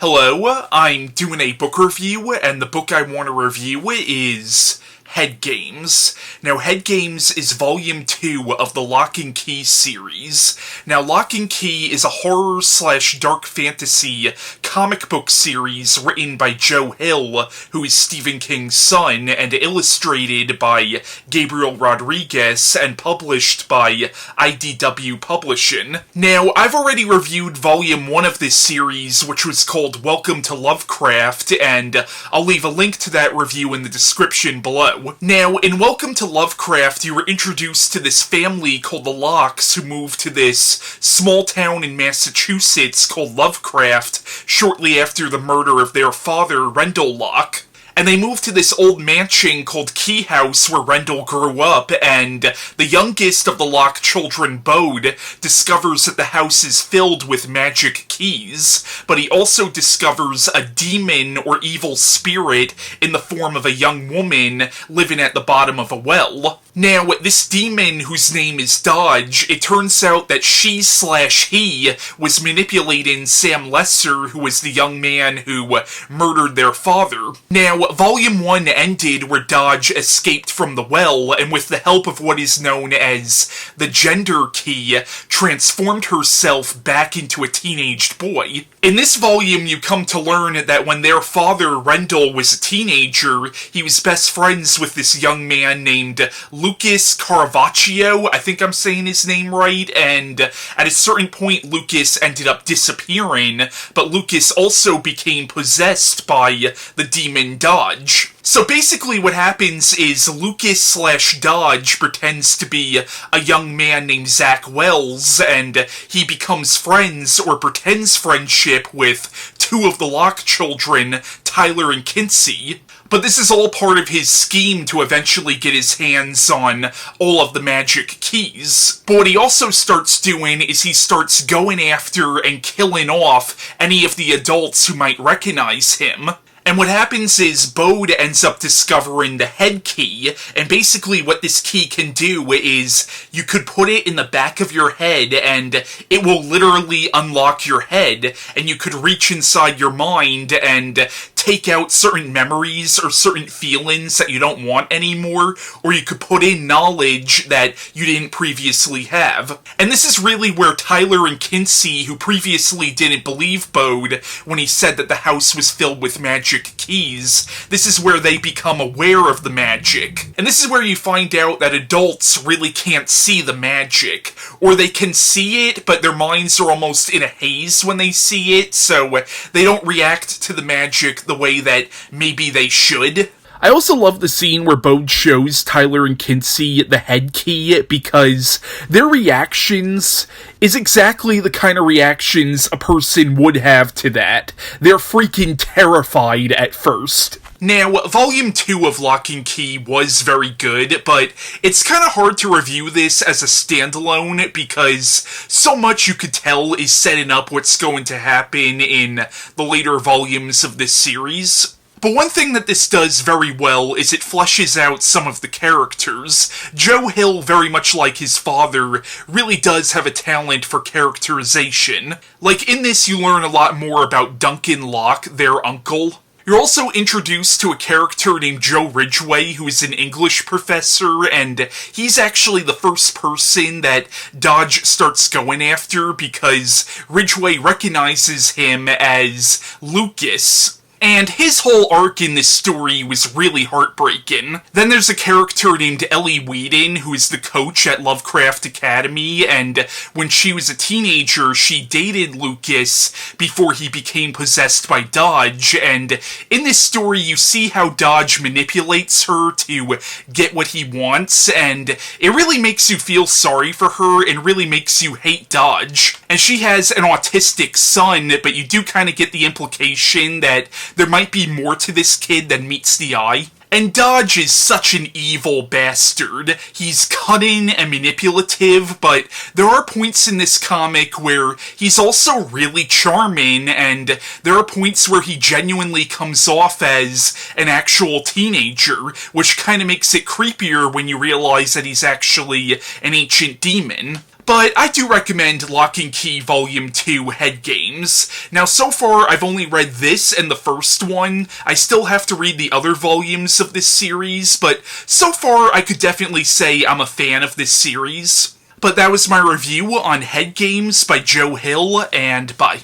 Hello, I'm doing a book review, and the book I want to review is Head Games. Now, Head Games is Volume 2 of the Locke Key series. Now, Locke Key is a horror/dark fantasy comic book series written by Joe Hill, who is Stephen King's son, and illustrated by Gabriel Rodriguez, and published by IDW Publishing. Now, I've already reviewed Volume 1 of this series, which was called Welcome to Lovecraft, and I'll leave a link to that review in the description below. Now, in Welcome to Lovecraft, you were introduced to this family called the Lockes, who moved to this small town in Massachusetts called Lovecraft shortly after the murder of their father, Rendell Locke. And they moved to this old mansion called Key House where Rendell grew up, and the youngest of the Locke children, Bode, discovers that the house is filled with magic keys, but he also discovers a demon or evil spirit in the form of a young woman living at the bottom of a well. Now, this demon, whose name is Dodge, it turns out that she/he was manipulating Sam Lesser, who was the young man who murdered their father. Now, Volume 1 ended where Dodge escaped from the well, and with the help of what is known as the Gender Key, transformed herself back into a teenaged boy. In this volume, you come to learn that when their father, Rendell, was a teenager, he was best friends with this young man named Lucas Caravaggio, I think I'm saying his name right, and at a certain point Lucas ended up disappearing, but Lucas also became possessed by the demon Dodge. So basically what happens is Lucas/Dodge pretends to be a young man named Zach Wells, and he becomes friends, or pretends friendship, with two of the Locke children, Tyler and Kinsey. But this is all part of his scheme to eventually get his hands on all of the magic keys. But what he also starts doing is he starts going after and killing off any of the adults who might recognize him. And what happens is Bode ends up discovering the head key, and basically what this key can do is you could put it in the back of your head and it will literally unlock your head, and you could reach inside your mind and take out certain memories or certain feelings that you don't want anymore, or you could put in knowledge that you didn't previously have. And this is really where Tyler and Kinsey, who previously didn't believe Bode when he said that the house was filled with magic keys, this is where they become aware of the magic. And this is where you find out that adults really can't see the magic, or they can see it, but their minds are almost in a haze when they see it, so they don't react to the magic the way that maybe they should. I also love the scene where Bode shows Tyler and Kinsey the head key, because their reactions is exactly the kind of reactions a person would have to that. They're freaking terrified at first. Now, Volume 2 of Locke Key was very good, but it's kind of hard to review this as a standalone because so much you could tell is setting up what's going to happen in the later volumes of this series. But one thing that this does very well is it fleshes out some of the characters. Joe Hill, very much like his father, really does have a talent for characterization. Like, in this you learn a lot more about Duncan Locke, their uncle. You're also introduced to a character named Joe Ridgway, who is an English professor, and he's actually the first person that Dodge starts going after because Ridgway recognizes him as Lucas. And his whole arc in this story was really heartbreaking. Then there's a character named Ellie Whedon, who is the coach at Lovecraft Academy, and when she was a teenager, she dated Lucas before he became possessed by Dodge, and in this story you see how Dodge manipulates her to get what he wants, and it really makes you feel sorry for her and really makes you hate Dodge. And she has an autistic son, but you do kind of get the implication that there might be more to this kid than meets the eye. And Dodge is such an evil bastard. He's cunning and manipulative, but there are points in this comic where he's also really charming, and there are points where he genuinely comes off as an actual teenager, which kind of makes it creepier when you realize that he's actually an ancient demon. But I do recommend Locke Key Volume 2 Head Games. Now, so far, I've only read this and the first one. I still have to read the other volumes of this series, but so far, I could definitely say I'm a fan of this series. But that was my review on Head Games by Joe Hill, and bye.